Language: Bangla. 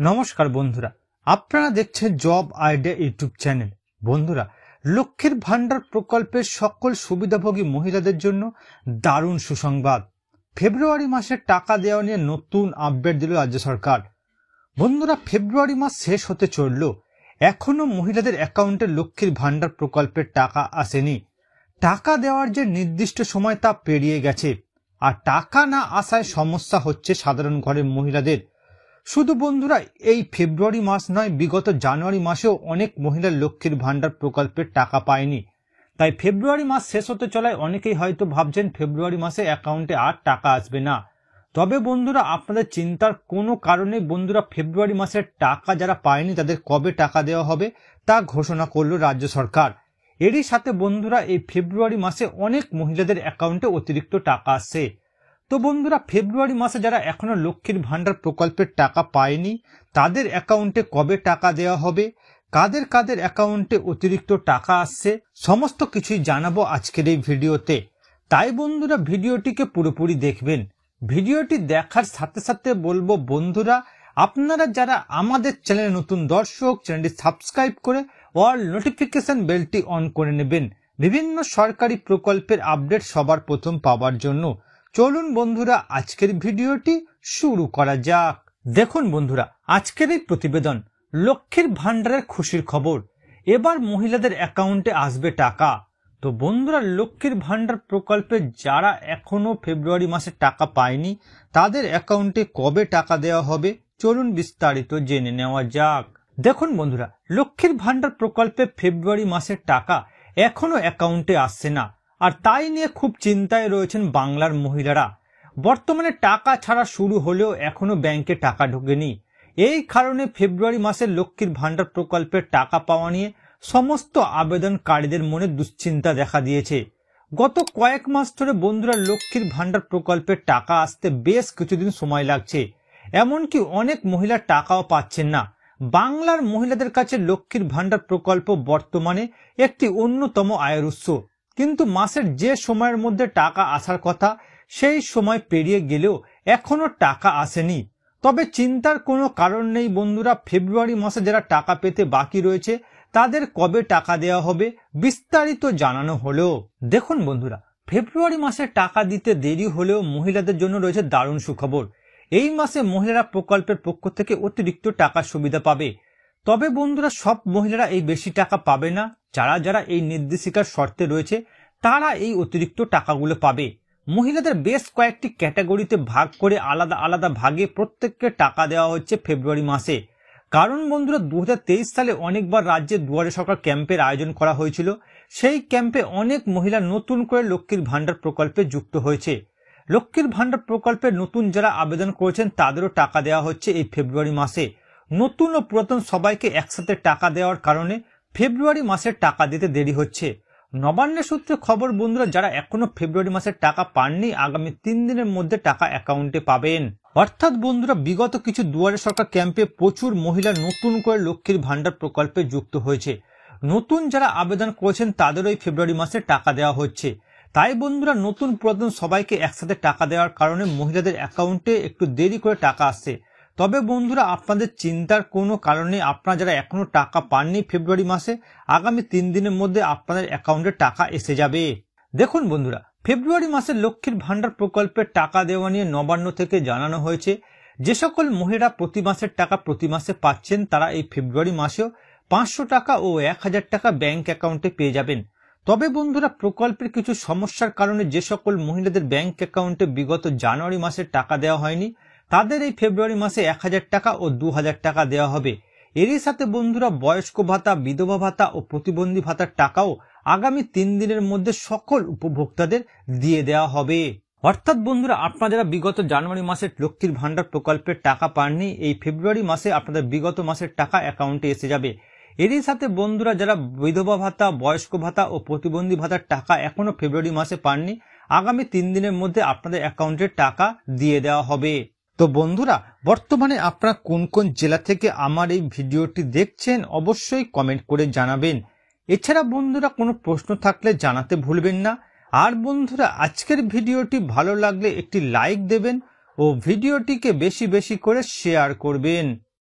নমস্কার বন্ধুরা, আপনারা দেখছেন জব আইডিয়া ইউটিউব চ্যানেল। বন্ধুরা, লক্ষ্মীর ভান্ডার প্রকল্পের সকল সুবিধাভোগী মহিলাদের জন্য দারুণ সুসংবাদ। ফেব্রুয়ারি মাসে টাকা দেওয়া নিয়ে নতুন আপডেট দিল রাজ্য সরকার। বন্ধুরা, ফেব্রুয়ারি মাস শেষ হতে চলল, এখনো মহিলাদের অ্যাকাউন্টে লক্ষ্মীর ভান্ডার প্রকল্পের টাকা আসেনি। টাকা দেওয়ার যে নির্দিষ্ট সময় তা পেরিয়ে গেছে, আর টাকা না আসায় সমস্যা হচ্ছে সাধারণ ঘরের মহিলাদের। শুধু বন্ধুরা, এই ফেব্রুয়ারি মাস নয়, বিগত জানুয়ারি মাসেও অনেক মহিলা লক্ষ্মীর ভান্ডার প্রকল্পের টাকা পায়নি। তাই ফেব্রুয়ারি মাস শেষ হতে চলায় অনেকেই হয়তো ভাবছেন ফেব্রুয়ারি মাসে অ্যাকাউন্টে আর টাকা আসবে না। তবে বন্ধুরা, আপনাদের চিন্তার কোনো কারণে বন্ধুরা, ফেব্রুয়ারি মাসের টাকা যারা পায়নি তাদের কবে টাকা দেওয়া হবে তা ঘোষণা করল রাজ্য সরকার। এরই সাথে বন্ধুরা, এই ফেব্রুয়ারি মাসে অনেক মহিলাদের অ্যাকাউন্টে অতিরিক্ত টাকা আসছে। তো বন্ধুরা, ফেব্রুয়ারি মাসে যারা এখনো লক্ষ্মীর ভান্ডার প্রকল্পের টাকা পায়নি তাদের অ্যাকাউন্টে কবে টাকা দেওয়া হবে, কাদের কাদের অ্যাকাউন্টে অতিরিক্ত টাকা আসছে, সমস্ত কিছুই জানাবো আজকের এই ভিডিওতে। তাই বন্ধুরা, ভিডিওটিকে পুরোপুরি দেখবেন। ভিডিওটি দেখার সাথে সাথে বলবো বন্ধুরা, আপনারা যারা আমাদের চ্যানেলে নতুন দর্শক, চ্যানেলটি সাবস্ক্রাইব করে অল নোটিফিকেশন বেলটি অন করে নেবেন বিভিন্ন সরকারি প্রকল্পের আপডেট সবার প্রথম পাওয়ার জন্য। চলুন বন্ধুরা, আজকের ভিডিওটি শুরু করা যাক। দেখুন বন্ধুরা, আজকের এই প্রতিবেদন লক্ষ্মীর ভান্ডারের খুশির খবর। এবার মহিলাদের অ্যাকাউন্টে আসবে টাকা। তো বন্ধুরা, লক্ষ্মীর ভান্ডার প্রকল্পে যারা এখনো ফেব্রুয়ারি মাসে টাকা পায়নি তাদের অ্যাকাউন্টে কবে টাকা দেওয়া হবে, চলুন বিস্তারিত জেনে নেওয়া যাক। দেখুন বন্ধুরা, লক্ষ্মীর ভান্ডার প্রকল্পে ফেব্রুয়ারি মাসের টাকা এখনো অ্যাকাউন্টে আসছে না, আর তাই নিয়ে খুব চিন্তায় রয়েছেন বাংলার মহিলারা। বর্তমানে টাকা ছাড়া শুরু হলেও এখনো ব্যাংকে টাকা ঢোকেনি। এই কারণে ফেব্রুয়ারি মাসে লক্ষ্মীর ভান্ডার প্রকল্পের টাকা পাওয়া নিয়ে সমস্ত আবেদনকারীদের মনে দুশ্চিন্তা দেখা দিয়েছে। গত কয়েক মাস ধরে বন্ধুরা, লক্ষ্মীর ভান্ডার প্রকল্পের টাকা আসতে বেশ কিছুদিন সময় লাগছে। এমনকি অনেক মহিলা টাকাও পাচ্ছেন না। বাংলার মহিলাদের কাছে লক্ষ্মীর ভান্ডার প্রকল্প বর্তমানে একটি অন্যতম আয়ের উৎস। কিন্তু মাসের যে সময়ের মধ্যে টাকা আসার কথা সেই সময় পেরিয়ে গেলেও এখনো টাকা আসেনি। তবে চিন্তার কোনো কারণ নেই বন্ধুরা, ফেব্রুয়ারি মাসে যারা টাকা পেতে বাকি রয়েছে তাদের কবে টাকা দেওয়া হবে বিস্তারিত জানানো হলো। দেখুন বন্ধুরা, ফেব্রুয়ারি মাসে টাকা দিতে দেরি হলেও মহিলাদের জন্য রয়েছে দারুণ সুখবর। এই মাসে মহিলারা প্রকল্পের পক্ষ থেকে অতিরিক্ত টাকার সুবিধা পাবে। তবে বন্ধুরা, সব মহিলারা এই বেশি টাকা পাবে না। যারা যারা এই নির্দেশিকার শর্তে রয়েছে তারা এই অতিরিক্ত টাকাগুলো পাবে। মহিলাদের বেশ কয়েকটি ক্যাটাগরিতে ভাগ করে আলাদা আলাদা ভাগে প্রত্যেককে টাকা দেওয়া হচ্ছে ফেব্রুয়ারি মাসে। কারণ বন্ধুরা, 2023 সালে অনেকবার রাজ্যে দুয়ারে সরকার ক্যাম্পের আয়োজন করা হয়েছিল। সেই ক্যাম্পে অনেক মহিলা নতুন করে লক্ষ্মীর ভান্ডার প্রকল্পে যুক্ত হয়েছে। লক্ষ্মীর ভান্ডার প্রকল্পে নতুন যারা আবেদন করেছেন তাদেরও টাকা দেওয়া হচ্ছে এই ফেব্রুয়ারি মাসে। নতুন ও পুরাতন সবাইকে একসাথে টাকা দেওয়ার কারণে ফেব্রুয়ারি মাসে টাকা দিতে দেরি হচ্ছে। নবান্নের সূত্রে খবর বন্ধুরা, যারা এখনো ফেব্রুয়ারি মাসের টাকা পাননি আগামী 3 দিনের মধ্যে টাকা অ্যাকাউন্টে পাবেন। অর্থাৎ বন্ধুরা, বিগত কিছু দুয়ারে সরকার ক্যাম্পে প্রচুর মহিলা নতুন করে লক্ষ্মীর ভান্ডার প্রকল্পে যুক্ত হয়েছে। নতুন যারা আবেদন করেছেন তাদেরও ফেব্রুয়ারি মাসে টাকা দেওয়া হচ্ছে। তাই বন্ধুরা, নতুন পুরাতন সবাইকে একসাথে টাকা দেওয়ার কারণে মহিলাদের অ্যাকাউন্টে একটু দেরি করে টাকা আসছে। তবে বন্ধুরা, আপনাদের চিন্তার কোনো কারণে আপনারা যারা এখনো টাকা পাননি ফেব্রুয়ারি মাসে, আগামী 3 দিনের মধ্যে আপনাদের অ্যাকাউন্টে টাকা এসে যাবে। দেখুন বন্ধুরা, ফেব্রুয়ারি মাসে লক্ষ্মীর ভান্ডার প্রকল্পের টাকা দেওয়া নিয়ে নবান্ন থেকে জানানো হয়েছে যে সকল মহিলা প্রতি মাসের টাকা প্রতি মাসে পাচ্ছেন তারা এই ফেব্রুয়ারি মাসেও 500 টাকা ও 1000 টাকা ব্যাংক অ্যাকাউন্টে পেয়ে যাবেন। তবে বন্ধুরা, প্রকল্পের কিছু সমস্যার কারণে যে সকল মহিলাদের ব্যাংক অ্যাকাউন্টে বিগত জানুয়ারি মাসে টাকা দেওয়া হয়নি তাদের এই ফেব্রুয়ারি মাসে 1000 টাকা ও 2000 টাকা দেওয়া হবে। এরই সাথে বন্ধুরা, বয়স্ক ভাতা, বিধবা ভাতা ও প্রতিবন্ধী ভাতার টাকাও আগামী 3 দিনের মধ্যে সকল উপভোক্তাদের দিয়ে দেওয়া হবে। অর্থাৎ বন্ধুরা, আপনারা যারা বিগত জানুয়ারি মাসে লক্ষ্মীর ভান্ডার প্রকল্পের টাকা পাননি, এই ফেব্রুয়ারি মাসে আপনাদের বিগত মাসের টাকা অ্যাকাউন্টে এসে যাবে। এরই সাথে বন্ধুরা, যারা বিধবা ভাতা, বয়স্ক ভাতা ও প্রতিবন্ধী ভাতার টাকা এখনো ফেব্রুয়ারি মাসে পাননি, আগামী 3 দিনের মধ্যে আপনাদের অ্যাকাউন্টে টাকা দিয়ে দেওয়া হবে। তো বন্ধুরা, বর্তমানে আপনারা কোন কোন জেলা থেকে আমার এই ভিডিওটি দেখছেন অবশ্যই কমেন্ট করে জানাবেন। এছাড়া বন্ধুরা, কোনো প্রশ্ন থাকলে জানাতে ভুলবেন না। আর বন্ধুরা, আজকের ভিডিওটি ভালো লাগলে একটি লাইক দেবেন ও ভিডিওটিকে বেশি বেশি করে শেয়ার করবেন।